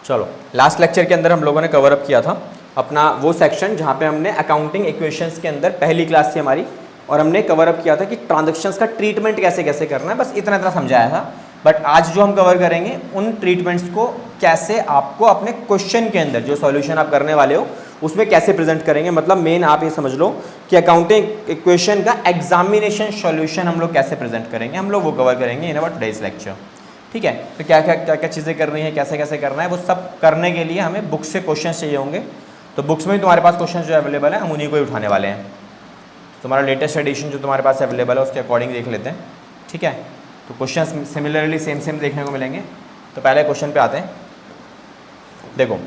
चलो, last lecture के अंदर हम लोगों ने कवर अप किया था अपना वो सेक्शन जहाँ पे हमने अकाउंटिंग इक्वेशंस के अंदर पहली क्लास थी हमारी, और हमने कवर अप किया था कि ट्रांजैक्शंस का ट्रीटमेंट कैसे कैसे करना है, बस इतना इतना समझाया था। बट आज जो हम कवर करेंगे उन ट्रीटमेंट्स को कैसे आपको अपने क्वेश्चन के अंदर जो सॉल्यूशन आप करने वाले हो उसमें कैसे प्रेजेंट करेंगे। मतलब मेन आप ये समझ लो कि अकाउंटिंग इक्वेशन का एग्जामिनेशन सॉल्यूशन हम लोग कैसे प्रेजेंट करेंगे, हम लोग वो कवर करेंगे इन अवर टुडेज लेक्चर। ठीक है, तो क्या क्या चीज़ें करनी है, कैसे कैसे करना है, वो सब करने के लिए हमें बुक से क्वेश्चन चाहिए होंगे। तो बुक्स में तुम्हारे पास क्वेश्चन जो अवेलेबल है हम उन्हीं को ही उठाने वाले हैं। तुम्हारा लेटेस्ट एडिशन जो तुम्हारे पास अवेलेबल है उसके अकॉर्डिंग देख लेते हैं। ठीक है, तो क्वेश्चन सिमिलरली सेम देखने को मिलेंगे। तो पहले क्वेश्चन पे आते हैं। देखो,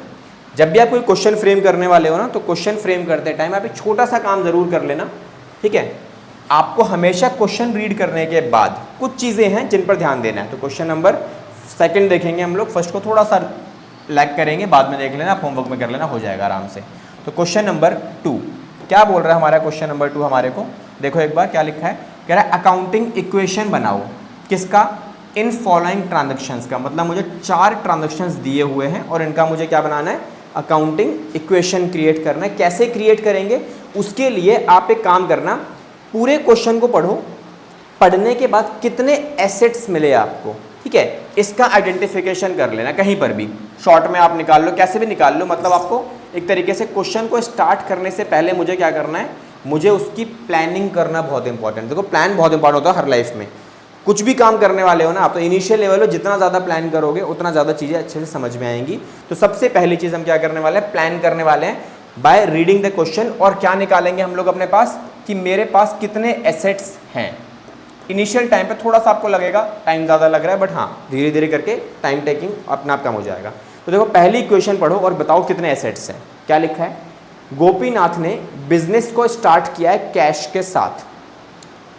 जब भी आप कोई क्वेश्चन फ्रेम करने वाले हो ना, तो क्वेश्चन फ्रेम करते टाइम आप एक छोटा सा काम ज़रूर कर लेना। ठीक है, आपको हमेशा क्वेश्चन रीड करने के बाद कुछ चीज़ें हैं जिन पर ध्यान देना है। तो क्वेश्चन नंबर सेकंड देखेंगे हम लोग, फर्स्ट को थोड़ा सा लैग करेंगे, बाद में देख लेना, आप होमवर्क में कर लेना, हो जाएगा आराम से। तो क्वेश्चन नंबर 2 क्या बोल रहा है हमारा क्वेश्चन नंबर 2 हमारे को, देखो एक बार क्या लिखा है। कह रहा है अकाउंटिंग इक्वेशन बनाओ, किसका, इन फॉलोइंग ट्रांजेक्शन्स का। मतलब मुझे 4 ट्रांजेक्शन्स दिए हुए हैं और इनका मुझे क्या बनाना है, अकाउंटिंग इक्वेशन क्रिएट करना है। कैसे क्रिएट करेंगे, उसके लिए आप एक काम करना, पूरे क्वेश्चन को पढ़ो, पढ़ने के बाद कितने एसेट्स मिले आपको, ठीक है, इसका आइडेंटिफिकेशन कर लेना। कहीं पर भी शॉर्ट में आप निकाल लो, कैसे भी निकाल लो। मतलब आपको एक तरीके से क्वेश्चन को स्टार्ट करने से पहले मुझे क्या करना है, मुझे उसकी प्लानिंग करना बहुत इंपॉर्टेंट। देखो, प्लान बहुत इंपॉर्टेंट होता है हर लाइफ में। कुछ भी काम करने वाले हो ना आप, तो इनिशियल लेवल में जितना ज़्यादा प्लान करोगे उतना ज़्यादा चीज़ें अच्छे से समझ में आएंगी। तो सबसे पहली चीज़ हम क्या करने वाले हैं, प्लान करने वाले हैं बाय रीडिंग द क्वेश्चन। और क्या निकालेंगे हम लोग अपने पास, कि मेरे पास कितने एसेट्स हैं। इनिशियल टाइम पे थोड़ा सा आपको लगेगा टाइम ज़्यादा लग रहा है, बट हाँ धीरे धीरे करके टाइम टेकिंग अपना आप कम हो जाएगा। तो देखो, पहली इक्वेशन पढ़ो और बताओ कितने एसेट्स हैं। क्या लिखा है, गोपीनाथ ने बिजनेस को स्टार्ट किया है कैश के साथ।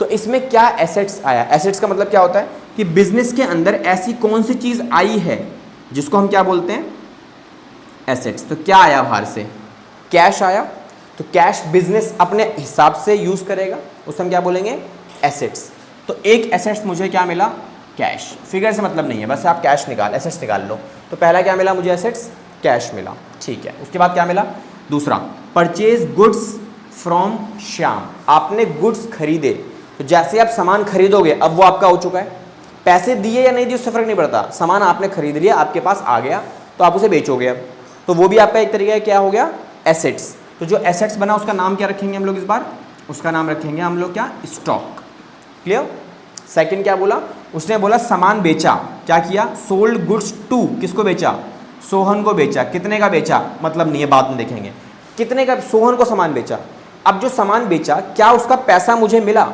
तो इसमें क्या एसेट्स आया, एसेट्स का मतलब क्या होता है कि बिजनेस के अंदर ऐसी कौन सी चीज़ आई है जिसको हम क्या बोलते हैं, एसेट्स। तो क्या आया बाहर से, कैश आया। तो कैश बिजनेस अपने हिसाब से यूज़ करेगा, उसे हम क्या बोलेंगे, एसेट्स। तो एक एसेट्स मुझे क्या मिला, कैश। फिगर से मतलब नहीं है, बस आप कैश निकाल, एसेट्स निकाल लो। तो पहला क्या मिला मुझे, एसेट्स, कैश मिला। ठीक है, उसके बाद क्या मिला, दूसरा, परचेज गुड्स फ्रॉम श्याम। आपने गुड्स खरीदे, तो जैसे आप सामान खरीदोगे अब वो आपका हो चुका है। पैसे दिए या नहीं दिए उससे फर्क नहीं पड़ता, सामान आपने खरीद लिया, आपके पास आ गया, तो आप उसे बेचोगे अब, तो वो भी आपका एक तरीका क्या हो गया, एसेट्स। तो जो एसेट्स बना उसका नाम क्या रखेंगे हम लोग इस बार, उसका नाम रखेंगे हम लोग क्या, स्टॉक। क्लियर। सेकंड क्या बोला, उसने बोला सामान बेचा, क्या किया, सोल्ड गुड्स टू, किसको बेचा, सोहन को बेचा। कितने का बेचा मतलब नहीं है, बाद में देखेंगे कितने का, सोहन को सामान बेचा। अब जो सामान बेचा क्या उसका पैसा मुझे मिला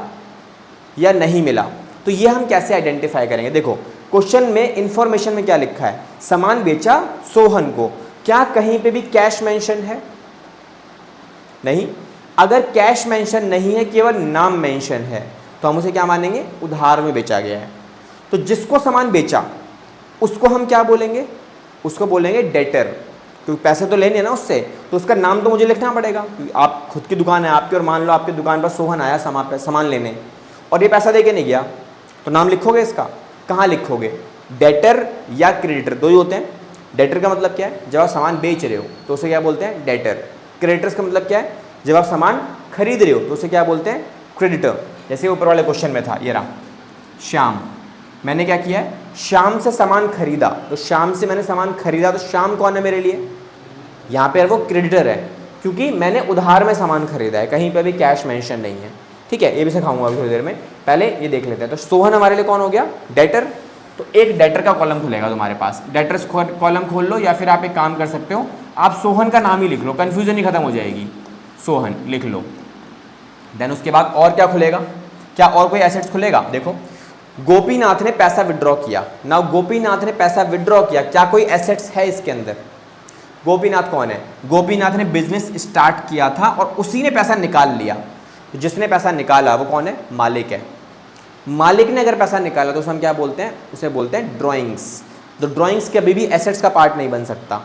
या नहीं मिला, तो ये हम कैसे आइडेंटिफाई करेंगे। देखो, क्वेश्चन में इंफॉर्मेशन में क्या लिखा है, सामान बेचा सोहन को, क्या कहीं पे भी कैश मेंशन है, नहीं। अगर कैश मेंशन नहीं है, केवल नाम मेंशन है, तो हम उसे क्या मानेंगे, उधार में बेचा गया है। तो जिसको सामान बेचा उसको हम क्या बोलेंगे, उसको बोलेंगे डेटर, क्योंकि पैसे तो लेने ना उससे, तो उसका नाम तो मुझे लिखना पड़ेगा। आप खुद की दुकान है आपकी, और मान लो आपकी दुकान पर सोहन आया सामान लेने और ये पैसा दे के नहीं गया, तो नाम लिखोगे इसका, कहाँ लिखोगे, डेटर या क्रेडिटर, दो ही होते हैं। डेटर का मतलब क्या है, जब आप सामान बेच रहे हो तो उसे क्या बोलते हैं, डेटर। क्रेडिटर्स का मतलब क्या है, जब आप सामान खरीद रहे हो तो उसे क्या बोलते हैं, क्रेडिटर। जैसे ऊपर वाले क्वेश्चन में था, ये रहा, श्याम, मैंने क्या किया है, श्याम से सामान खरीदा, तो श्याम से मैंने सामान खरीदा, तो श्याम कौन है मेरे लिए, यहाँ पे वो क्रेडिटर है, क्योंकि मैंने उधार में सामान खरीदा है, कहीं पे भी कैश मेंशन नहीं है। ठीक है, ये भी सिखाऊंगा अभी थोड़ी देर में, पहले ये देख लेते हैं। तो सोहन हमारे लिए कौन हो गया, डेटर। तो एक डेटर का कॉलम खुलेगा तुम्हारे पास, डेटर्स कॉलम खोल लो, या फिर आप एक काम कर सकते हो, आप सोहन का नाम ही लिख लो, कन्फ्यूजन ही खत्म हो जाएगी, सोहन लिख लो। देन उसके बाद और क्या खुलेगा, क्या और कोई एसेट्स खुलेगा, देखो गोपीनाथ ने पैसा विड्रॉ किया। नाउ गोपीनाथ ने पैसा विड्रॉ किया, क्या कोई एसेट्स है इसके अंदर, गोपीनाथ कौन है, गोपीनाथ ने बिजनेस स्टार्ट किया था और उसी ने पैसा निकाल लिया। तो जिसने पैसा निकाला वो कौन है, मालिक है। मालिक ने अगर पैसा निकाला तो उसे हम क्या बोलते हैं, उसे बोलते हैं ड्राइंग्स। तो ड्राइंग्स के अभी भी एसेट्स का पार्ट नहीं बन सकता,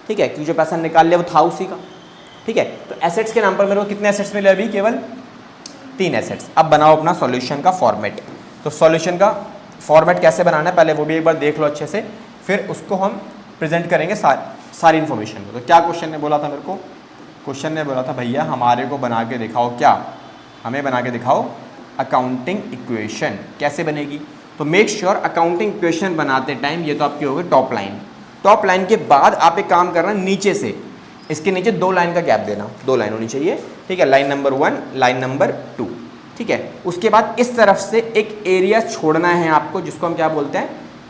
ठीक है, क्योंकि जो पैसा निकाल लिया वो था उसी का। ठीक है, तो एसेट्स के नाम पर मेरे को कितने एसेट्स मिले, अभी केवल 3 एसेट्स। अब बनाओ अपना सॉल्यूशन का फॉर्मेट। तो सॉल्यूशन का फॉर्मेट कैसे बनाना है पहले वो भी एक बार देख लो अच्छे से, फिर उसको हम प्रेजेंट करेंगे सारी इन्फॉर्मेशन को। तो क्या क्वेश्चन ने बोला था मेरे को? क्वेश्चन ने बोला था भैया हमारे को बना के दिखाओ, क्या हमें बना के दिखाओ अकाउंटिंग इक्वेशन। कैसे बनेगी? तो मेक श्योर अकाउंटिंग इक्वेशन बनाते टाइम ये तो आपकी होगी टॉप लाइन। टॉप लाइन के बाद आप एक काम करना, नीचे से इसके नीचे 2 लाइन का गैप देना, 2 लाइन होनी चाहिए, ठीक है, लाइन नंबर 1 लाइन नंबर 2, ठीक है। उसके बाद इस तरफ से एक एरिया छोड़ना है आपको, जिसको हम क्या बोलते हैं,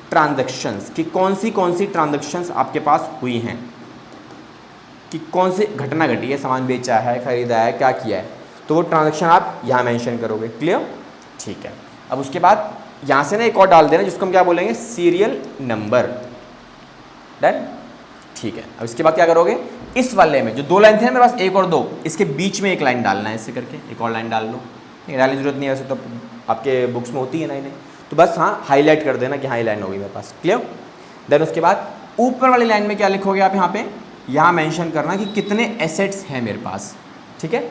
ट्रांजैक्शंस, कि कौन सी ट्रांजैक्शंस आपके पास हुई हैं, कि कौन सी घटना घटी है, सामान बेचा है, खरीदा है, क्या किया है, तो वो ट्रांजैक्शन आप यहाँ मेंशन करोगे। क्लियर? ठीक है। अब उसके बाद यहाँ से ना एक और डाल देना, जिसको हम क्या बोलेंगे, सीरियल नंबर। डन? ठीक है। अब इसके बाद क्या करोगे, इस वाले में जो 2 लाइन थे ना मेरे पास, 1 और 2, इसके बीच में एक लाइन डालना है, ऐसे करके एक और लाइन डाल लो। डालने की जरूरत नहीं है, वैसे तो आपके बुक्स में होती है ना, नहीं, तो बस हाँ हाईलाइट कर देना कि हाँ लाइन होगी मेरे पास। क्लियर? देन उसके बाद ऊपर वाली लाइन में क्या लिखोगे आप, यहाँ पे यहाँ मेंशन करना कि कितने एसेट्स हैं मेरे पास, ठीक है।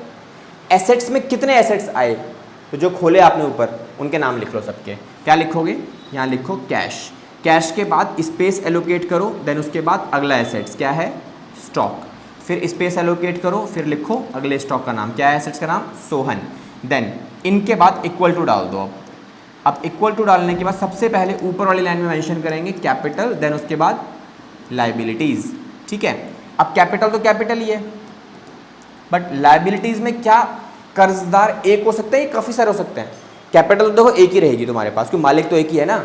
एसेट्स में कितने एसेट्स आए, तो जो खोले आपने ऊपर उनके नाम लिख लो सबके। क्या लिखोगे, यहाँ लिखो कैश। कैश के बाद स्पेस एलोकेट करो, देन उसके बाद अगला एसेट्स क्या है, स्टॉक। फिर स्पेस एलोकेट करो, फिर लिखो अगले स्टॉक का नाम क्या है, एसेट्स का नाम सोहन। देन इनके बाद इक्वल टू डाल दो। अब इक्वल टू डालने के बाद सबसे पहले ऊपर वाली लाइन में मेंशन करेंगे कैपिटल, देन उसके बाद लायबिलिटीज़, ठीक है। अब कैपिटल तो कैपिटल ही है, बट लायबिलिटीज़ में क्या कर्जदार एक हो सकते हैं, काफ़ी सारे हो सकते हैं। कैपिटल तो देखो एक ही रहेगी तुम्हारे पास, क्योंकि मालिक तो एक ही है ना,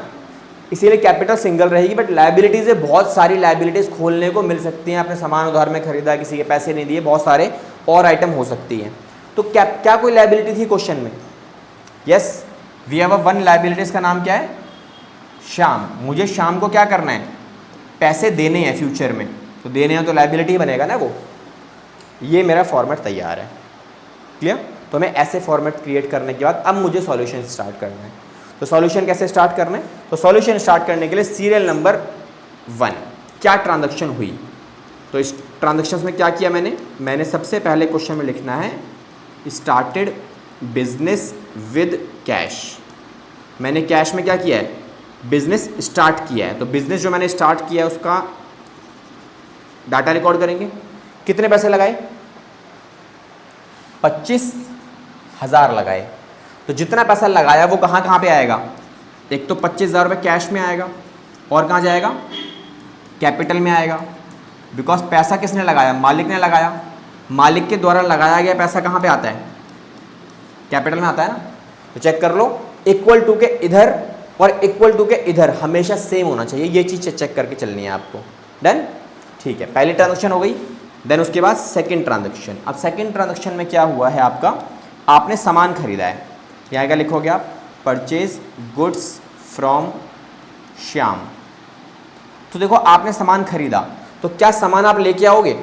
इसीलिए कैपिटल सिंगल रहेगी। बट लायबिलिटीज़ है, बहुत सारी लायबिलिटीज़ खोलने को मिल सकती हैं। आपने सामान उधार में खरीदा, किसी के पैसे नहीं दिए, बहुत सारे और आइटम हो सकती हैं। तो क्या कोई लायबिलिटी थी क्वेश्चन में? Yes, we have a 1 liabilities का नाम क्या है, श्याम। मुझे श्याम को क्या करना है, पैसे देने हैं फ्यूचर में, तो देने हैं तो लायबिलिटी बनेगा ना वो। ये मेरा फॉर्मेट तैयार है। क्लियर? तो मैं ऐसे फॉर्मेट क्रिएट करने के बाद अब मुझे सॉल्यूशन स्टार्ट करना है। तो सॉल्यूशन कैसे स्टार्ट करना है? तो सॉल्यूशन स्टार्ट करने के लिए सीरियल नंबर 1 क्या ट्रांजैक्शन हुई, तो इस ट्रांजैक्शंस में क्या किया मैंने सबसे पहले क्वेश्चन में लिखना है स्टार्टेड बिजनेस विद कैश। मैंने कैश में क्या किया है, बिजनेस स्टार्ट किया है। तो बिजनेस जो मैंने स्टार्ट किया है उसका डाटा रिकॉर्ड करेंगे। कितने पैसे लगाए, 25,000 लगाए। तो जितना पैसा लगाया वो कहाँ कहाँ पे आएगा, एक तो 25,000 रुपये कैश में आएगा, और कहाँ जाएगा, कैपिटल में आएगा। बिकॉज पैसा किसने लगाया, मालिक ने लगाया। मालिक के द्वारा लगाया गया पैसा कहाँ पे आता है, कैपिटल में आता है ना। तो चेक कर लो, इक्वल टू के इधर और इक्वल टू के इधर हमेशा सेम होना चाहिए। ये चीज़ चेक करके चलनी है आपको। डन? ठीक है, पहली ट्रांजेक्शन हो गई। देन उसके बाद सेकंड ट्रांजेक्शन। अब सेकंड ट्रांजेक्शन में क्या हुआ है आपका, आपने सामान खरीदा है। यहाँ क्या लिखोगे आप, परचेज गुड्स फ्रॉम श्याम। तो देखो आपने सामान खरीदा, तो क्या सामान आप लेके आओगे,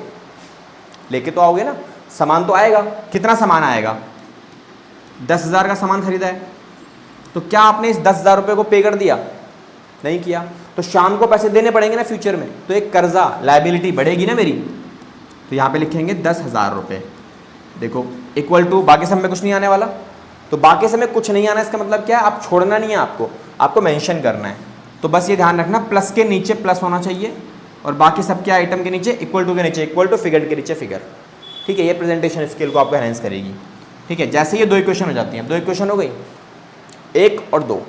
लेके तो आओगे ना, सामान तो आएगा। कितना सामान आएगा, 10,000 का सामान खरीदा है। तो क्या आपने इस 10,000 रुपये को पे कर दिया, नहीं किया। तो शाम को पैसे देने पड़ेंगे ना फ्यूचर में, तो एक कर्जा लायबिलिटी बढ़ेगी ना मेरी। तो यहाँ पे लिखेंगे 10,000 रुपये। देखो इक्वल टू, बाकी सब में कुछ नहीं आने वाला। तो बाकी समय कुछ नहीं आना, इसका मतलब क्या है, आप छोड़ना नहीं है, आपको मेंशन करना है। तो बस ये ध्यान रखना, प्लस के नीचे प्लस होना चाहिए, और बाकी सबके आइटम के नीचे इक्वल टू के नीचे इक्वल टू, फिगर के नीचे फिगर। ठीक है, ये प्रेजेंटेशन स्किल को आपको एनहांस करेगी। ठीक है, जैसे ये 2 इक्वेशन हो जाती हैं, 2 इक्वेशन हो गई, 1 और 2,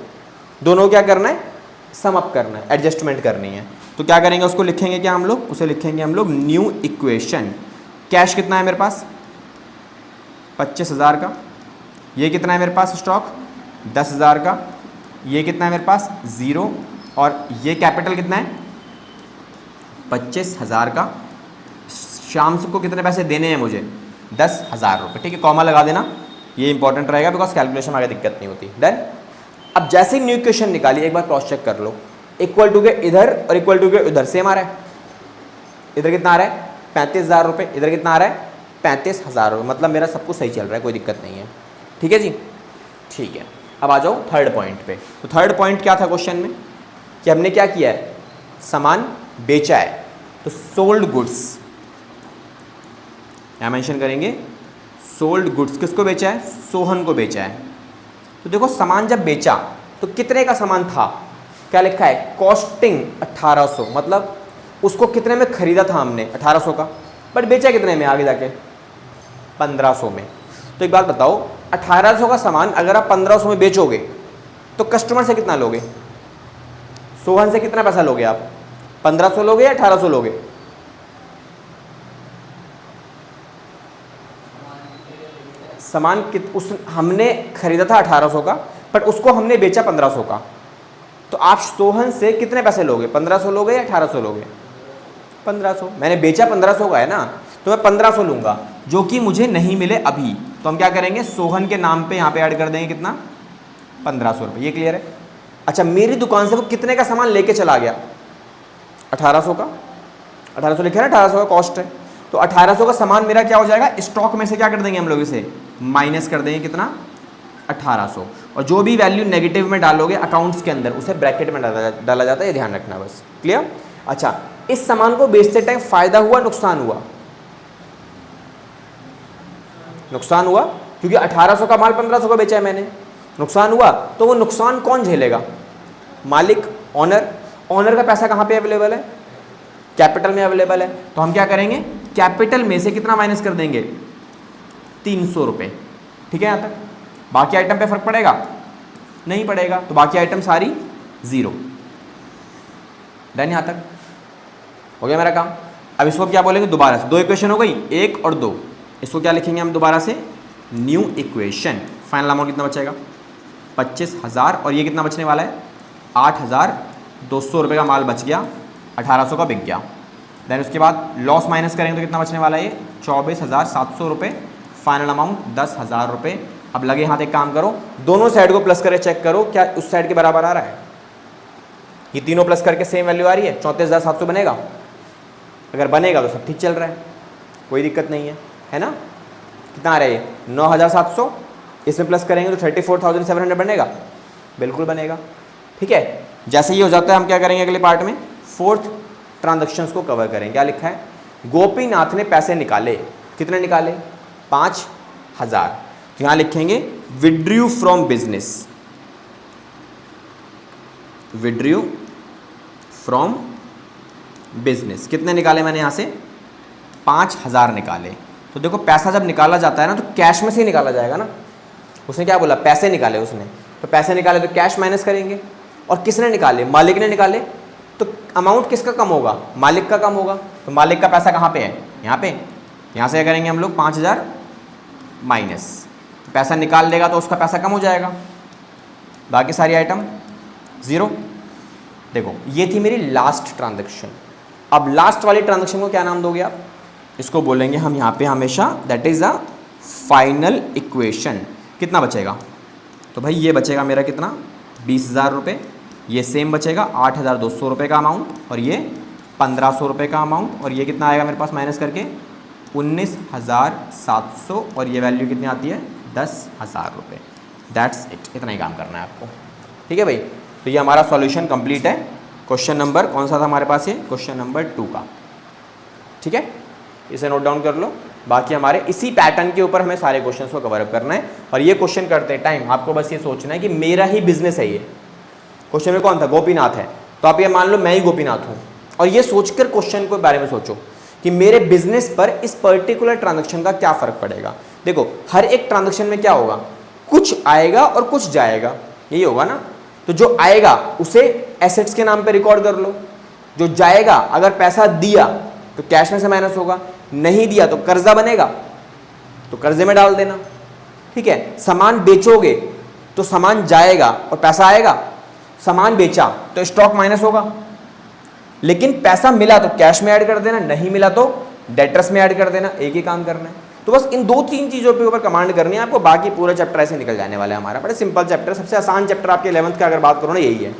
दोनों क्या करना है, सम अप करना है, एडजस्टमेंट करनी है। तो क्या करेंगे, उसको लिखेंगे क्या हम लोग, उसे लिखेंगे हम लोग न्यू इक्वेशन। कैश कितना है मेरे पास, 25,000 का। ये कितना है मेरे पास स्टॉक, 10,000 का। ये कितना है मेरे पास, 0। और ये कैपिटल कितना है, 25,000 का। शाम को कितने पैसे देने हैं मुझे, 10,000 रुपये। ठीक है, कॉमा लगा देना, ये इंपॉर्टेंट रहेगा, बिकॉज कैलकुलेशन में आगे दिक्कत नहीं होती। डन? अब जैसे ही न्यू इक्वेशन निकाली, एक बार क्रॉस चेक कर लो, इक्वल टू के इधर और इक्वल टू के उधर सेम आ रहा है। इधर कितना आ रहा है, 35,000 रुपये। इधर कितना आ रहा है, 35,000 रुपये। मतलब मेरा सब कुछ सही चल रहा है, कोई दिक्कत नहीं है। ठीक है जी, ठीक है। अब आ जाओ थर्ड पॉइंट पे। तो थर्ड पॉइंट क्या था क्वेश्चन में, कि हमने क्या किया है, सामान बेचा है। तो सोल्ड गुड्स, यहाँ मेंशन करेंगे सोल्ड गुड्स। किसको बेचा है, सोहन को बेचा है। तो देखो सामान जब बेचा तो कितने का सामान था, क्या लिखा है, कॉस्टिंग 1800। मतलब उसको कितने में खरीदा था हमने 1800 का, बट बेचा कितने में आगे जाके 1500 में। तो एक बात बताओ, 1800 का सामान अगर आप 1500 में बेचोगे तो कस्टमर से कितना लोगे? सोहन से कितना पैसा लोगे आप? 1500 लोगे या 1800 लोगे? सामान उस हमने खरीदा था 1800 का, बट उसको हमने बेचा 1500 का, तो आप सोहन से कितने पैसे लोगे? 1500 लोगे या 1800 लोगे? 1500। मैंने बेचा 1500 का है ना, तो मैं 1500 लूँगा, जो कि मुझे नहीं मिले अभी। तो हम क्या करेंगे, सोहन के नाम पे यहाँ पे ऐड कर देंगे कितना? 1500 रुपये। ये क्लियर है? अच्छा, मेरी दुकान से वो कितने का सामान लेके चला गया? 1800 का। 1800 लिखा है ना, 1800 का कॉस्ट है। तो 1800 का सामान मेरा क्या हो जाएगा? स्टॉक में से क्या कर देंगे हम लोग, इसे माइनस कर देंगे कितना? 1800। और जो भी वैल्यू नेगेटिव में डालोगे अकाउंट्स के अंदर, उसे ब्रैकेट में डाला जाता है, ये ध्यान रखना बस। क्लियर? अच्छा, इस सामान को बेचते टाइम फायदा हुआ नुकसान हुआ? नुकसान हुआ, क्योंकि 1800 का माल 1500 का बेचा है मैंने। नुकसान हुआ, तो वो नुकसान कौन झेलेगा? मालिक, ऑनर। ऑनर का पैसा कहाँ पे अवेलेबल है? कैपिटल में अवेलेबल है। तो हम क्या करेंगे, कैपिटल में से कितना माइनस कर देंगे? 300 रुपये। ठीक है यहाँ तक? बाकी आइटम पे फर्क पड़ेगा? नहीं पड़ेगा, तो बाकी आइटम सारी जीरो। डन? यहाँ तक हो गया मेरा काम। अब इसको क्या बोलेंगे दोबारा से? दो इक्वेशन हो गई, 1 और 2। इसको क्या लिखेंगे हम दोबारा से? New equation. फाइनल अमाउंट कितना बचेगा? 25,000। और ये कितना बचने वाला है? 8,200 रुपये का माल बच गया, 1800 का बिक गया। देन उसके बाद लॉस माइनस करेंगे तो कितना बचने वाला है? ये 24,700 रुपये। फाइनल अमाउंट 10,000 रुपये। अब लगे हाथ एक काम करो, दोनों साइड को प्लस करके चेक करो क्या उस साइड के बराबर आ रहा है। ये तीनों प्लस करके सेम वैल्यू आ रही है, 34,700 बनेगा। अगर बनेगा तो सब ठीक चल रहा है, कोई दिक्कत नहीं है ना? कितना आ रहा है? 9,700। इसमें प्लस करेंगे तो 34,700 बनेगा, बिल्कुल बनेगा। ठीक है, जैसे ये हो जाता है हम क्या करेंगे अगले पार्ट में? 4th ट्रांजैक्शंस को कवर करेंगे। क्या लिखा है? गोपीनाथ ने पैसे निकाले। कितने निकाले? 5,000। तो यहाँ लिखेंगे withdrew from business. Withdrew from business कितने निकाले मैंने? यहाँ से 5,000 निकाले। तो देखो, पैसा जब निकाला जाता है ना, तो कैश में से ही निकाला जाएगा ना। उसने क्या बोला? पैसे निकाले उसने, तो पैसे निकाले तो कैश माइनस करेंगे। और किसने निकाले? मालिक ने निकाले। तो अमाउंट किसका कम होगा? मालिक का कम होगा। तो मालिक का पैसा कहाँ पे है? यहाँ पे। यहाँ से करेंगे हम लोग 5,000 माइनस, तो पैसा निकाल लेगा तो उसका पैसा कम हो जाएगा, बाकी सारी आइटम ज़ीरो। देखो, ये थी मेरी लास्ट ट्रांजैक्शन। अब लास्ट वाली ट्रांजैक्शन को क्या नाम दोगे आप? इसको बोलेंगे हम यहाँ पे हमेशा, that is a final equation. कितना बचेगा? तो भाई ये बचेगा मेरा कितना? 20,000 रुपये। ये सेम बचेगा 8,200 रुपये का अमाउंट, और ये 1,500 रुपये का अमाउंट। और ये कितना आएगा मेरे पास माइनस करके? 19,700। और ये वैल्यू कितनी आती है? 10,000 रुपये। दैट्स इट, इतना ही काम करना है आपको। ठीक है भाई, तो ये हमारा सॉल्यूशन कंप्लीट है। क्वेश्चन नंबर कौन सा था हमारे पास? ये क्वेश्चन नंबर 2 का। ठीक है, इसे नोट डाउन कर लो। बाकी हमारे इसी पैटर्न के ऊपर हमें सारे क्वेश्चंस को कवर अप करना है। और ये क्वेश्चन करते टाइम आपको बस ये सोचना है कि मेरा ही बिजनेस है ये। क्वेश्चन में कौन था? गोपीनाथ है। तो आप ये मान लो मैं ही गोपीनाथ हूँ, और ये सोचकर क्वेश्चन के बारे में सोचो कि मेरे बिजनेस पर इस पर्टिकुलर ट्रांजैक्शन का क्या फ़र्क पड़ेगा। देखो, हर एक ट्रांजैक्शन में क्या होगा? कुछ आएगा और कुछ जाएगा, यही होगा ना। तो जो आएगा उसे एसेट्स के नाम पे रिकॉर्ड कर लो। जो जाएगा, अगर पैसा दिया तो कैश में से माइनस होगा, नहीं दिया तो कर्जा बनेगा, तो कर्जे में डाल देना। ठीक है, सामान बेचोगे तो सामान जाएगा और पैसा आएगा। सामान बेचा तो स्टॉक माइनस होगा, लेकिन पैसा मिला तो कैश में ऐड कर देना, नहीं मिला तो डेटर्स में ऐड कर देना। एक ही काम करना है। तो बस इन 2-3 चीज़ों के ऊपर कमांड करनी है आपको, बाकी पूरा चैप्टर ऐसे निकल जाने वाला है हमारा। बड़ा सिंपल चैप्टर, सबसे आसान चैप्टर आपके 11th का अगर बात करो ना, यही है।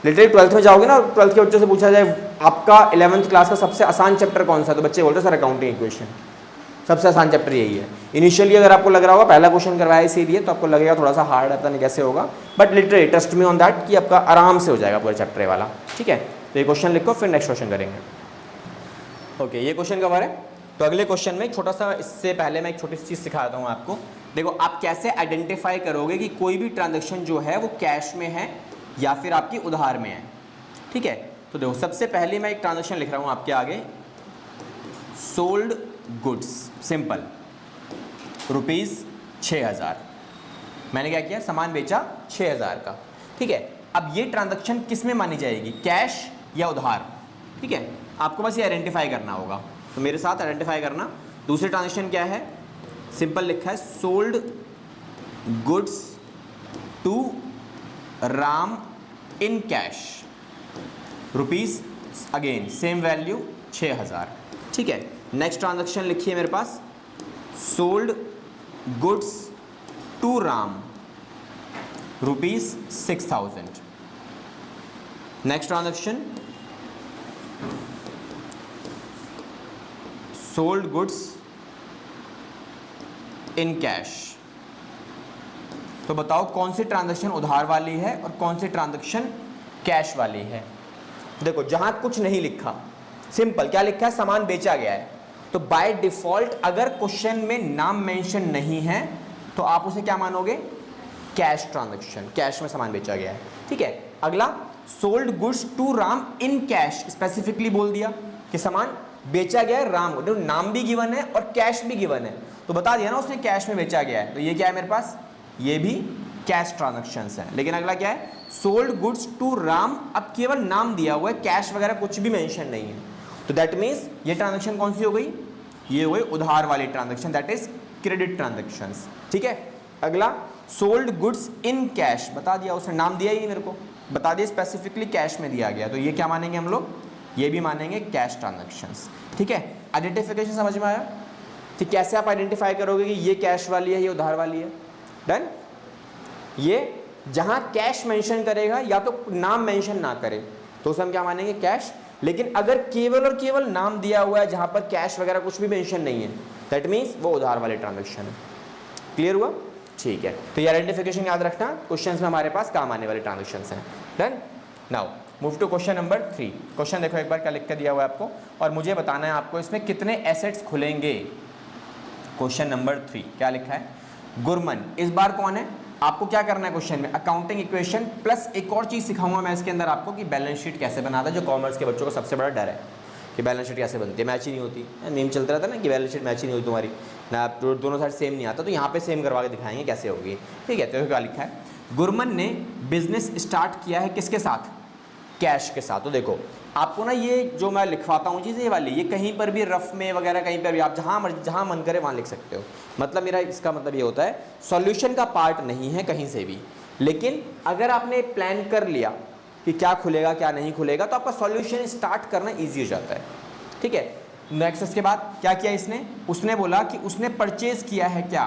लिटरली 12th में जाओगे ना, 12th के बच्चों से पूछा जाए आपका 11th क्लास का सबसे आसान चैप्टर कौन सा, तो बच्चे बोलते हैं सर अकाउंटिंग इक्वेशन। सबसे आसान चैप्टर यही है। इनिशियली अगर आपको लग रहा होगा पहला क्वेश्चन करवाया इसीलिए, तो आपको लगेगा थोड़ा सा हार्ड, पता नहीं कैसे होगा, but literally trust me on that कि आपका आराम से हो जाएगा पूरा चैप्टर वाला। ठीक है, तो ये क्वेश्चन लिखो, फिर नेक्स्ट क्वेश्चन करेंगे। ओके, ये क्वेश्चन कवर है। तो अगले क्वेश्चन में छोटा सा, इससे पहले मैं एक छोटी सी चीज़ सिखाता हूँ आपको। देखो, आप कैसे आइडेंटिफाई करोगे कि कोई भी ट्रांजैक्शन जो है वो कैश में है या फिर आपकी उधार में है। ठीक है, तो देखो सबसे पहले मैं एक ट्रांजैक्शन लिख रहा हूँ आपके आगे, सोल्ड गुड्स, सिंपल, ₹6000। मैंने क्या किया, सामान बेचा 6000 का, ठीक है। अब ये ट्रांजैक्शन किस में मानी जाएगी, कैश या उधार, ठीक है। आपको बस ये आइडेंटिफाई करना होगा, तो मेरे साथ आइडेंटिफाई करना। दूसरी ट्रांजैक्शन क्या है, सिंपल लिखा है, sold goods to Ram in cash, rupees, again same value 6000, ठीक है। नेक्स्ट ट्रांजैक्शन लिखिए मेरे पास, sold goods to Ram, ₹6000। Next transaction, sold goods in cash. तो बताओ कौन सी ट्रांजैक्शन उधार वाली है और कौन सी ट्रांजैक्शन कैश वाली है। देखो जहां कुछ नहीं लिखा, सिंपल क्या लिखा है, सामान बेचा गया है, तो बाय डिफॉल्ट अगर क्वेश्चन में नाम मेंशन नहीं है तो आप उसे क्या मानोगे, कैश ट्रांजैक्शन, कैश में सामान बेचा गया है, ठीक है। अगला, sold goods to Ram in cash, specifically बोल दिया कि सामान बेचा गया है राम को, नाम भी गिवन है और कैश भी गिवन है, तो बता दिया ना उसने कैश में बेचा गया है, तो ये क्या है मेरे पास, ये भी कैश ट्रांजैक्शंस है। लेकिन अगला क्या है, सोल्ड गुड्स टू राम, अब केवल नाम दिया हुआ है, कैश वगैरह कुछ भी मेंशन नहीं है, तो दैट मीन्स ये ट्रांजैक्शन कौन सी हो गई, ये हो गई उधार वाली transaction, that is credit transactions, ठीक है। अगला, सोल्ड गुड्स इन कैश, बता दिया उसने, नाम दिया ही मेरे को, बता दिया स्पेसिफिकली कैश में दिया गया, तो ये क्या मानेंगे हम लोग, ये भी मानेंगे कैश ट्रांजैक्शंस, ठीक है। आइडेंटिफिकेशन समझ में आया, ठीक, कैसे आप आइडेंटिफाई करोगे कि ये कैश वाली है, ये उधार वाली है, डन। ये जहां कैश मेंशन करेगा या तो नाम मेंशन ना करे तो उसे हम क्या मानेंगे, कैश। लेकिन अगर केवल और केवल नाम दिया हुआ है जहां पर कैश वगैरह कुछ भी मेंशन नहीं है, दैट मीन्स वो उधार वाले ट्रांजैक्शन है। क्लियर हुआ, ठीक है। तो ये आइडेंटिफिकेशन याद रखना, क्वेश्चंस में हमारे पास काम आने वाले ट्रांजैक्शंस हैं, done. Now move to question number 3। Question देखो एक बार क्या लिख कर दिया हुआ है आपको, और मुझे बताना है आपको इसमें कितने एसेट्स खुलेंगे। क्वेश्चन नंबर 3 क्या लिखा है, गुरमन इस बार कौन है, आपको क्या करना है क्वेश्चन में, अकाउंटिंग इक्वेशन प्लस एक और चीज़ सिखाऊंगा मैं इसके अंदर आपको कि बैलेंस शीट कैसे बनाता है, जो कॉमर्स के बच्चों को सबसे बड़ा डर है कि बैलेंस शीट कैसे बनती है, मैच ही नहीं होती, नेम चलता रहता है ना कि बैलेंस शीट मैच ही नहीं होती तुम्हारी ना, दोनों साइड सेम नहीं आता, तो यहाँ पे सेम करवा के दिखाएंगे कैसे होगी, ठीक है। तो क्या लिखा है, गुरमन ने बिजनेस स्टार्ट किया है किसके साथ, कैश के साथ। तो देखो आपको ना ये जो मैं लिखवाता हूँ चीज़ ये वाली, ये कहीं पर भी रफ में वगैरह कहीं पर भी आप जहाँ मन करे वहाँ लिख सकते हो, मतलब मेरा इसका मतलब ये होता है सॉल्यूशन का पार्ट नहीं है कहीं से भी, लेकिन अगर आपने प्लान कर लिया कि क्या खुलेगा क्या नहीं खुलेगा तो आपका सॉल्यूशन स्टार्ट करना ईजी हो जाता है, ठीक है। नेक्स्ट उसके बाद क्या किया इसने, उसने बोला कि उसने परचेज किया है क्या,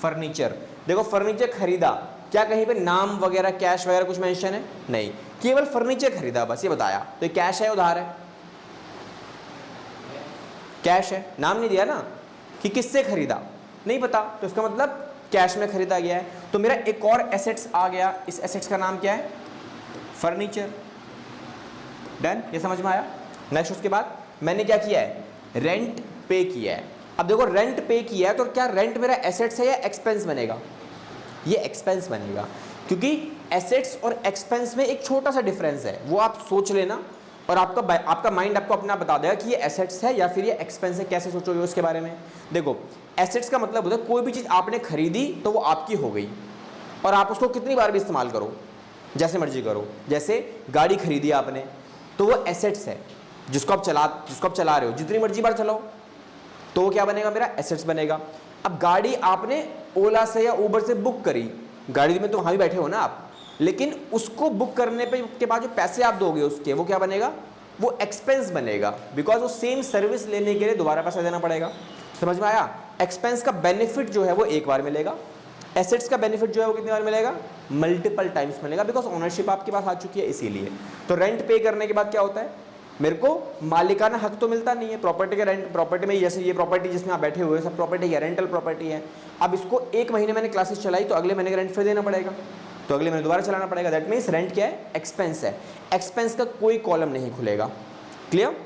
फर्नीचर। देखो फर्नीचर खरीदा, क्या कहीं पे नाम वगैरह कैश वगैरह कुछ मेंशन है, नहीं, केवल फर्नीचर खरीदा बस, ये बताया, तो ये कैश है उधार है, कैश है, नाम नहीं दिया ना कि किससे खरीदा, नहीं पता, तो इसका मतलब कैश में खरीदा गया है। तो मेरा एक और एसेट्स आ गया, इस एसेट्स का नाम क्या है, फर्नीचर, डन, ये समझ में आया। नेक्स्ट उसके बाद मैंने क्या किया है, रेंट पे किया है। अब देखो रेंट पे किया है तो क्या रेंट मेरा एसेट्स है या एक्सपेंस बनेगा, ये एक्सपेंस बनेगा, क्योंकि एसेट्स और एक्सपेंस में एक छोटा सा डिफरेंस है, वो आप सोच लेना और आपका माइंड आपको अपना बता देगा कि ये एसेट्स है या फिर ये एक्सपेंस है, कैसे सोचोगे उसके बारे में। देखो एसेट्स का मतलब होता है कोई भी चीज़ आपने खरीदी तो वो आपकी हो गई और आप उसको कितनी बार भी इस्तेमाल करो, जैसे मर्जी करो। जैसे गाड़ी खरीदी आपने तो वो एसेट्स है, जिसको आप चला रहे हो, जितनी मर्जी बार चलाओ तो वो क्या बनेगा, मेरा एसेट्स बनेगा। अब गाड़ी आपने ओला से या उबर से बुक करी, गाड़ी में तो वहाँ भी बैठे हो ना आप, लेकिन उसको बुक करने पे के बाद जो पैसे आप दोगे उसके, वो क्या बनेगा, वो एक्सपेंस बनेगा, बिकॉज वो सेम सर्विस लेने के लिए दोबारा पैसा देना पड़ेगा। समझ में आया। एक्सपेंस का बेनिफिट जो है वो एक बार मिलेगा, एसेट्स का बेनिफिट जो है वो कितनी बार मिलेगा, मल्टीपल टाइम्स मिलेगा, बिकॉज ओनरशिप आपके पास आ चुकी है इसीलिए। तो रेंट पे करने के बाद क्या होता है, मेरे को मालिकाना हक तो मिलता नहीं है प्रॉपर्टी का, रेंट प्रॉपर्टी में, जैसे ये प्रॉपर्टी जिसमें आप बैठे हुए सब प्रॉपर्टी है, रेंटल प्रॉपर्टी है। अब इसको एक महीने मैंने क्लासेस चलाई तो अगले महीने का रेंट फिर देना पड़ेगा, तो अगले महीने दोबारा चलाना पड़ेगा। दैट मीन्स रेंट क्या है, एक्सपेंस है, एक्सपेंस का कोई कॉलम नहीं खुलेगा। क्लियर।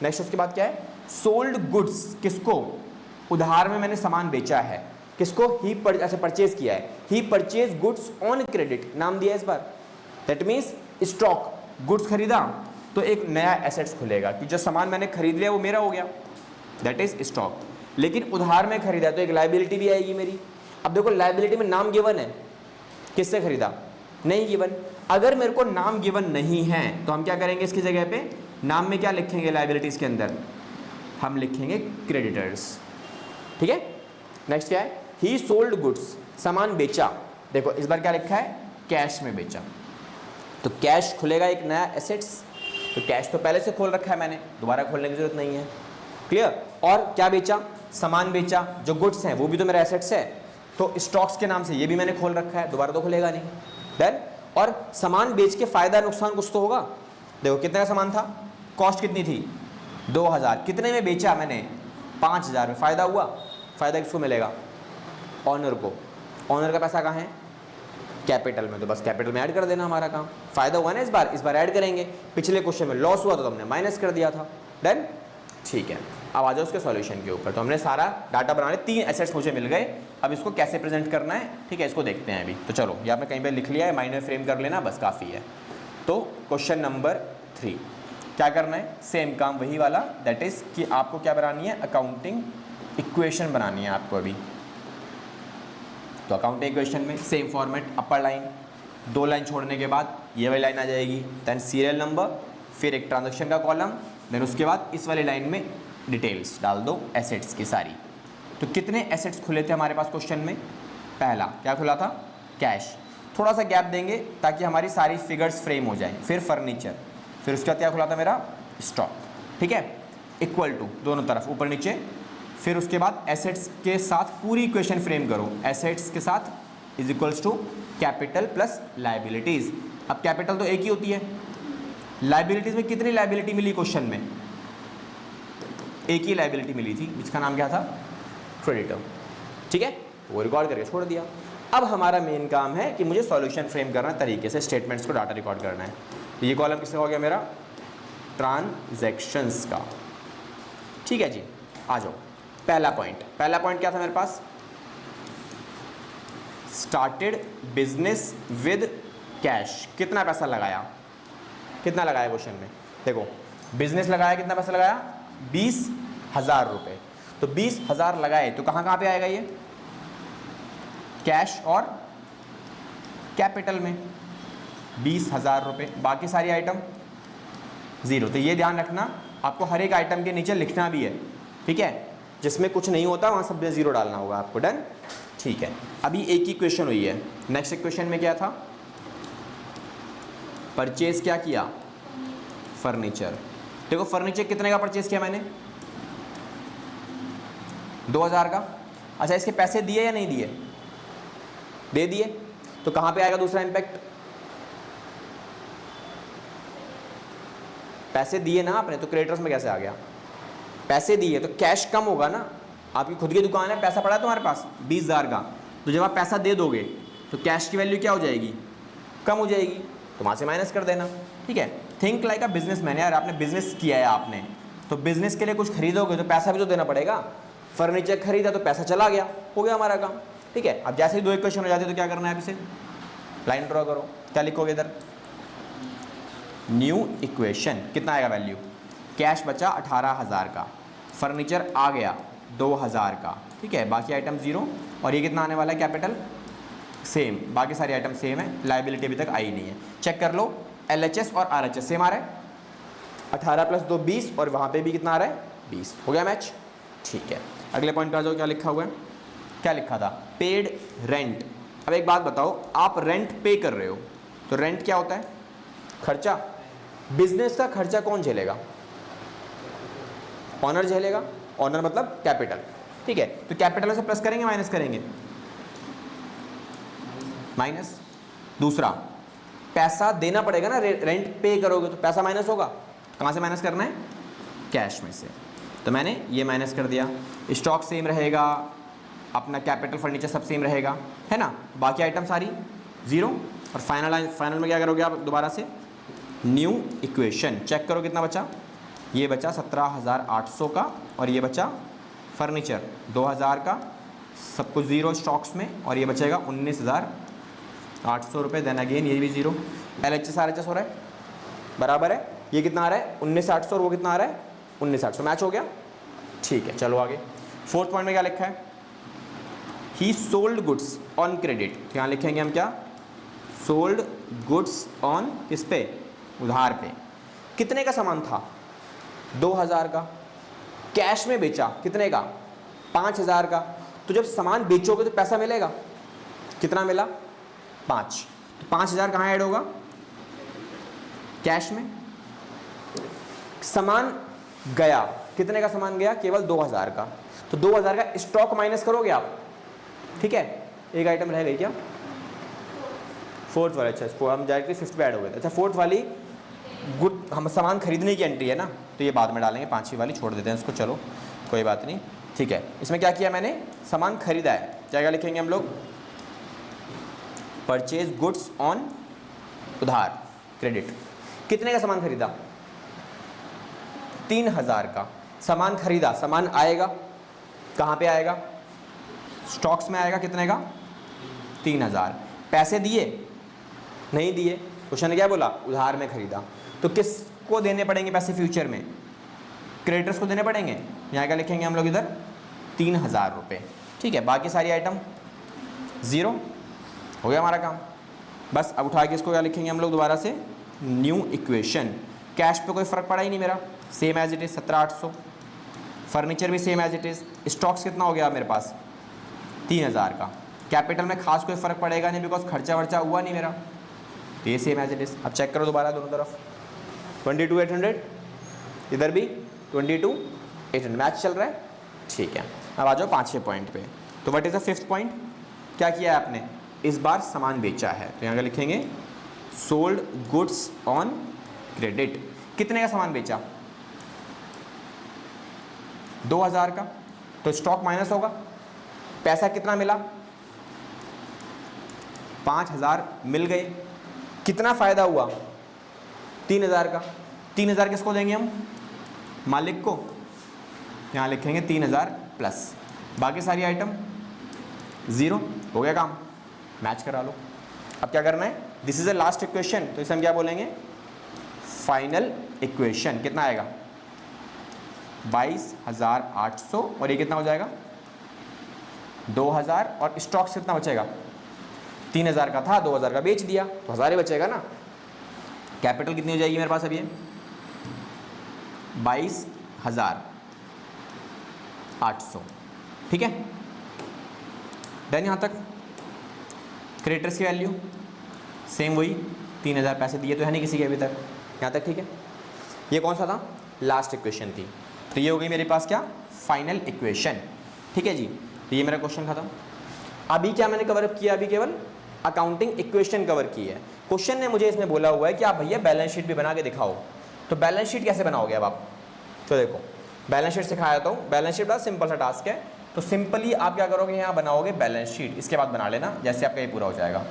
नेक्स्ट उसके बाद क्या है, सोल्ड गुड्स, किसको, उधार में मैंने सामान बेचा है, किसको, परचेज किया है, ही परचेज गुड्स ऑन क्रेडिट, नाम दिया है इस बार, दैट मीन्स स्टॉक, गुड्स खरीदा तो एक नया एसेट्स खुलेगा कि जो सामान मैंने खरीद लिया वो मेरा हो गया, दैट इज स्टॉक। लेकिन उधार में खरीदा तो एक लायबिलिटी भी आएगी मेरी। अब देखो लायबिलिटी में नाम गिवन है, किससे खरीदा, नहीं गिवन। अगर मेरे को नाम गिवन नहीं है तो हम क्या करेंगे, इसकी जगह पे नाम में क्या लिखेंगे, लायबिलिटीज के अंदर हम लिखेंगे क्रेडिटर्स। ठीक है, नेक्स्ट क्या है, ही सोल्ड गुड्स, सामान बेचा। देखो इस बार क्या लिखा है, कैश में बेचा, तो कैश खुलेगा एक नया एसेट्स। तो कैश तो पहले से खोल रखा है मैंने, दोबारा खोलने की जरूरत नहीं है, क्लियर। और क्या बेचा, सामान बेचा, जो गुड्स हैं वो भी तो मेरा एसेट्स है, तो स्टॉक्स के नाम से ये भी मैंने खोल रखा है, दोबारा तो खुलेगा नहीं। देन और सामान बेच के फायदा नुकसान कुछ तो होगा। देखो कितने का सामान था, कॉस्ट कितनी थी 2000, कितने में बेचा मैंने 5000 में, फ़ायदा हुआ। फ़ायदा किसको मिलेगा, ऑनर को। ऑनर का पैसा कहाँ है, कैपिटल में, तो बस कैपिटल में ऐड कर देना हमारा काम। फ़ायदा हुआ ना इस बार ऐड करेंगे। पिछले क्वेश्चन में लॉस हुआ तो हमने माइनस कर दिया था। देन ठीक है, अब आ जाओ उसके सॉल्यूशन के ऊपर। तो हमने सारा डाटा बनाने, 3 एसेट्स मुझे मिल गए, अब इसको कैसे प्रेजेंट करना है, ठीक है, इसको देखते हैं अभी। तो चलो यहाँ पे कहीं पे लिख लिया है, माइंड में फ्रेम कर लेना, बस काफ़ी है। तो क्वेश्चन नंबर 3 क्या करना है, सेम काम वही वाला, दैट इज़ कि आपको क्या बनानी है, अकाउंटिंग इक्वेशन बनानी है आपको अभी। तो अकाउंटिंग इक्वेशन में सेम फॉर्मेट, अपर लाइन 2 लाइन छोड़ने के बाद ये वाली लाइन आ जाएगी, देन सीरियल नंबर, फिर एक ट्रांजैक्शन का कॉलम, देन उसके बाद इस वाली लाइन में डिटेल्स डाल दो एसेट्स की सारी। तो कितने एसेट्स खुले थे हमारे पास क्वेश्चन में, पहला क्या खुला था, कैश। थोड़ा सा गैप देंगे ताकि हमारी सारी फिगर्स फ्रेम हो जाएं, फिर फर्नीचर, फिर उसके बाद क्या खुला था मेरा, स्टॉक। ठीक है, इक्वल टू दोनों तरफ ऊपर नीचे, फिर उसके बाद एसेट्स के साथ पूरी इक्वेशन फ्रेम करो, एसेट्स के साथ is equals to capital plus liabilities. अब कैपिटल तो एक ही होती है, लायबिलिटीज़ में कितनी लायबिलिटी मिली क्वेश्चन में, एक ही लायबिलिटी मिली थी जिसका नाम क्या था, क्रेडिटर। ठीक है, वो रिकॉर्ड करके छोड़ दिया। अब हमारा मेन काम है कि मुझे सॉल्यूशन फ्रेम करना तरीके से, स्टेटमेंट्स को डाटा रिकॉर्ड करना है। तो ये कॉलम किसका हो गया मेरा, ट्रांजैक्शंस का। ठीक है जी, आ जाओ। पहला पॉइंट क्या था मेरे पास, स्टार्टेड बिजनेस विद कैश। कितना पैसा लगाया, कितना लगाया क्वेश्चन में, देखो बिजनेस लगाया, कितना पैसा लगाया, 20,000 रुपये। तो 20,000 लगाए तो कहाँ पे आएगा ये, कैश और कैपिटल में 20,000 रुपये, बाकी सारी आइटम ज़ीरो। तो ये ध्यान रखना, आपको हर एक आइटम के नीचे लिखना भी है, ठीक है, जिसमें कुछ नहीं होता वहाँ सब ज़ीरो डालना होगा आपको। डन, ठीक है। अभी एक ही क्वेश्चन हुई है, नेक्स्ट क्वेश्चन में क्या था, परचेज क्या किया, फर्नीचर। देखो फर्नीचर कितने का परचेज किया मैंने, 2000 का। अच्छा, इसके पैसे दिए या नहीं दिए, दे दिए, तो कहाँ पे आएगा दूसरा इम्पैक्ट, पैसे दिए ना आपने, तो क्रेडिटर्स में कैसे आ गया, पैसे दिए तो कैश कम होगा ना, आपकी खुद की दुकान है, पैसा पड़ा है तुम्हारे पास 20,000 का, तो जब आप पैसा दे दोगे तो कैश की वैल्यू क्या हो जाएगी, कम हो जाएगी, तो वहाँ से माइनस कर देना। ठीक है, थिंक लाइक अ बिजनेसमैन। यार आपने बिजनेस किया है, आपने तो बिजनेस के लिए कुछ खरीदोगे तो पैसा भी तो देना पड़ेगा। फर्नीचर खरीदा तो पैसा चला गया, हो गया हमारा काम। ठीक है, अब जैसे ही 2 इक्वेशन हो जाती है तो क्या करना है, अब इसे लाइन ड्रॉ करो। क्या लिखोगे इधर, न्यू इक्वेशन, कितना आएगा वैल्यू, कैश बचा 18,000 का, फर्नीचर आ गया 2,000 का, ठीक है, बाकी आइटम ज़ीरो, और ये कितना आने वाला है, कैपिटल सेम, बाकी सारी आइटम सेम है, लायबिलिटी अभी तक आई नहीं है। चेक कर लो, LHS और RHS सेम आ रहा है, 18 + 2 20, और वहाँ पे भी कितना आ रहा है, 20, हो गया मैच। ठीक है, अगले पॉइंट पे आ जाओ, क्या लिखा हुआ है, क्या लिखा था, पेड रेंट। अब एक बात बताओ, आप रेंट पे कर रहे हो, तो रेंट क्या होता है, खर्चा। बिजनेस का खर्चा कौन झेलेगा, ऑनर झेलेगा, ऑनर मतलब कैपिटल। ठीक है, तो कैपिटल से प्लस करेंगे माइनस करेंगे, माइनस। दूसरा, पैसा देना पड़ेगा ना, रेंट पे करोगे तो पैसा माइनस होगा, कहाँ से माइनस करना है, कैश में से, तो मैंने ये माइनस कर दिया। स्टॉक सेम रहेगा, अपना कैपिटल फर्नीचर सब सेम रहेगा, है ना, बाकी आइटम सारी ज़ीरो। और फाइनल में क्या करोगे आप, दोबारा से न्यू इक्वेशन, चेक करो कितना बचा, ये बचा 17,800 का, और ये बचा फर्नीचर 2,000 का, सब कुछ ज़ीरो स्टॉक्स में, और ये बचेगा 19,800 रुपये। देन अगेन ये भी ज़ीरो, LHS RHS हो रहा है, बराबर है, ये कितना आ रहा है 19,800 और वो कितना आ रहा है 19,800, मैच हो गया। ठीक है, चलो आगे। फोर्थ पॉइंट में क्या लिखा है, ही सोल्ड गुड्स ऑन क्रेडिट। तो यहाँ लिखेंगे हम क्या, सोल्ड गुड्स ऑन किस पे, उधार पे। कितने का सामान था, 2,000 का। कैश में बेचा कितने का, 5,000 का। तो जब सामान बेचोगे तो पैसा मिलेगा, कितना मिला 5। तो 5,000 कहाँ ऐड होगा, कैश में। सामान गया, कितने का सामान गया, केवल 2,000 का। तो 2,000 का स्टॉक माइनस करोगे आप, ठीक है। एक आइटम रह गई क्या, फोर्थ वाला। अच्छा, हम डायरेक्टली फिफ्थ पे ऐड हो गए थे। अच्छा, फोर्थ वाली गुड, हम सामान खरीदने की एंट्री है ना, तो ये बाद में डालेंगे, पांचवी वाली छोड़ देते हैं इसको, चलो कोई बात नहीं। ठीक है, इसमें क्या किया मैंने, सामान खरीदा है, क्या लिखेंगे हम लोग, परचेज गुड्स ऑन उधार क्रेडिट। कितने का सामान खरीदा, 3,000 का सामान खरीदा। सामान आएगा कहाँ पे आएगा, स्टॉक्स में आएगा, कितने का 3,000। पैसे दिए, नहीं दिए, क्वेश्चन ने क्या बोला, उधार में खरीदा। तो किसको देने पड़ेंगे पैसे फ्यूचर में, क्रेडिटर्स को देने पड़ेंगे। यहाँ क्या लिखेंगे हम लोग इधर, 3,000 रुपये। ठीक है, बाकी सारी आइटम ज़ीरो, हो गया हमारा काम। बस अब उठा के इसको क्या लिखेंगे हम लोग दोबारा से, न्यू इक्वेशन। कैश पे कोई फ़र्क पड़ा ही नहीं मेरा, same as it is 17,800। Furniture भी same as it is. Stocks कितना हो गया मेरे पास, 3,000 का। कैपिटल में खास कोई फ़र्क पड़ेगा नहीं, बिकॉज खर्चा वर्चा हुआ नहीं मेरा, तो ये सेम एज इट इज़। अब चेक करो दोबारा दोनों तरफ, 22,800, इधर भी 22,800, मैच चल रहा है। ठीक है, अब आ जाओ पाँचवें पॉइंट पे। तो what is the fifth point, क्या किया है आपने, इस बार सामान बेचा है। तो यहाँ का लिखेंगे सोल्ड गुड्स ऑन क्रेडिट। कितने का सामान बेचा, 2,000 का। तो स्टॉक माइनस होगा, पैसा कितना मिला, 5,000 मिल गए। कितना फ़ायदा हुआ, 3,000 का। 3,000 किसको देंगे हम, मालिक को। यहाँ लिखेंगे 3,000 प्लस, बाकी सारी आइटम ज़ीरो, हो गया काम, मैच करा लो। अब क्या करना है, this is a last equation, तो इसे हम क्या बोलेंगे, फाइनल इक्वेशन। कितना आएगा, 22,800, और ये कितना हो जाएगा 2,000, और स्टॉक्स कितना बचेगा, 3,000 का था, 2,000 का बेच दिया, तो 1,000 ही बचेगा ना। कैपिटल कितनी हो जाएगी मेरे पास अब ये, 22,800। ठीक है, डन। यहाँ तक क्रेडिटर्स की वैल्यू सेम वही, 3,000 पैसे दिए तो है नहीं किसी के अभी तक, यहाँ तक ठीक है। ये कौन सा था, लास्ट इक्वेशन थी। तो ये हो गई मेरे पास क्या, फाइनल इक्वेशन। ठीक है जी, तो ये मेरा क्वेश्चन खत्म। अभी क्या मैंने कवर अप किया, अभी केवल अकाउंटिंग इक्वेशन कवर की है। क्वेश्चन ने मुझे इसमें बोला हुआ है कि आप भैया बैलेंस शीट भी बना के दिखाओ। तो बैलेंस शीट कैसे बनाओगे अब आप, तो देखो बैलेंस शीट सिखाया था। बैलेंस शीट बड़ा सिंपल सा टास्क है। तो सिंपली आप क्या करोगे, यहाँ बनाओगे बैलेंस शीट, इसके बाद बना लेना, जैसे आपका ये पूरा हो जाएगा।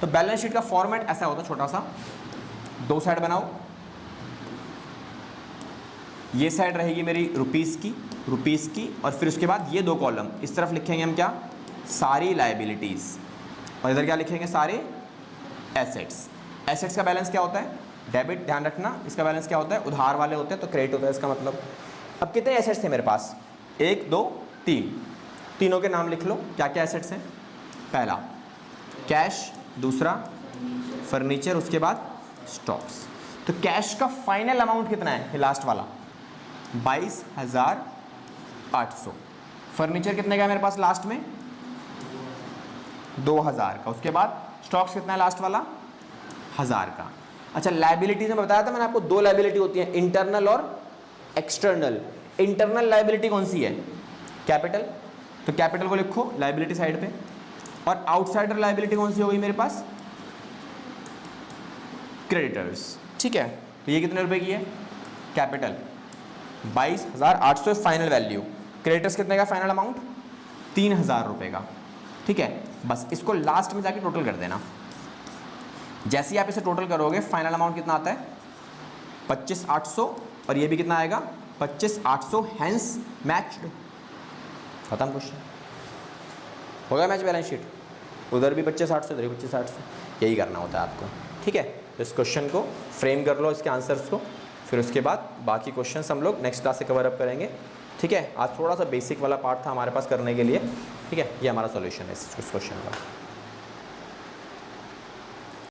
तो बैलेंस शीट का फॉर्मेट ऐसा होता है, छोटा सा, दो साइड बनाओ। ये साइड रहेगी मेरी रुपीज़ की, और फिर उसके बाद ये दो कॉलम, इस तरफ लिखेंगे हम क्या, सारी लायबिलिटीज़, और इधर क्या लिखेंगे, सारे एसेट्स। एसेट्स का बैलेंस क्या होता है, डेबिट, ध्यान रखना। इसका बैलेंस क्या होता है, उधार वाले होते हैं, तो क्रेडिट होता है इसका मतलब। अब कितने एसेट्स थे मेरे पास, 1 2 3, तीनों के नाम लिख लो, क्या क्या एसेट्स हैं। पहला कैश, दूसरा फर्नीचर, उसके बाद स्टॉक्स। तो कैश का फाइनल अमाउंट कितना है, ये लास्ट वाला, 22,800। फर्नीचर कितने का है मेरे पास लास्ट में, 2,000 का। उसके बाद स्टॉक्स कितना है लास्ट वाला, 1,000 का। अच्छा, लायबिलिटीज में बताया था मैंने आपको, दो लायबिलिटी होती है, इंटरनल और एक्सटर्नल। इंटरनल लायबिलिटी कौन सी है, कैपिटल, तो कैपिटल को लिखो लायबिलिटी साइड पे। और आउटसाइडर लायबिलिटी कौन सी हो गई मेरे पास, क्रेडिटर्स। ठीक है, तो ये कितने रुपए की है, कैपिटल 22,800 फाइनल वैल्यू। क्रेडिटर्स कितने का फाइनल अमाउंट, 3,000 रुपये का। ठीक है, बस इसको लास्ट में जाके टोटल कर देना। जैसे ही आप इसे टोटल करोगे फाइनल अमाउंट कितना आता है, 25,800, और ये भी कितना आएगा, 25,800, हैंस मैच्ड। खत्म क्वेश्चन, हो गया मैच बैलेंस शीट। उधर भी 25,800, इधर भी 25,800, यही करना होता है आपको। ठीक है, तो इस क्वेश्चन को फ्रेम कर लो, इसके आंसर्स को, फिर उसके बाद बाकी क्वेश्चंस हम लोग नेक्स्ट क्लास से कवर अप करेंगे। ठीक है, आज थोड़ा सा बेसिक वाला पार्ट था हमारे पास करने के लिए। ठीक है, ये हमारा सॉल्यूशन है इस क्वेश्चन का।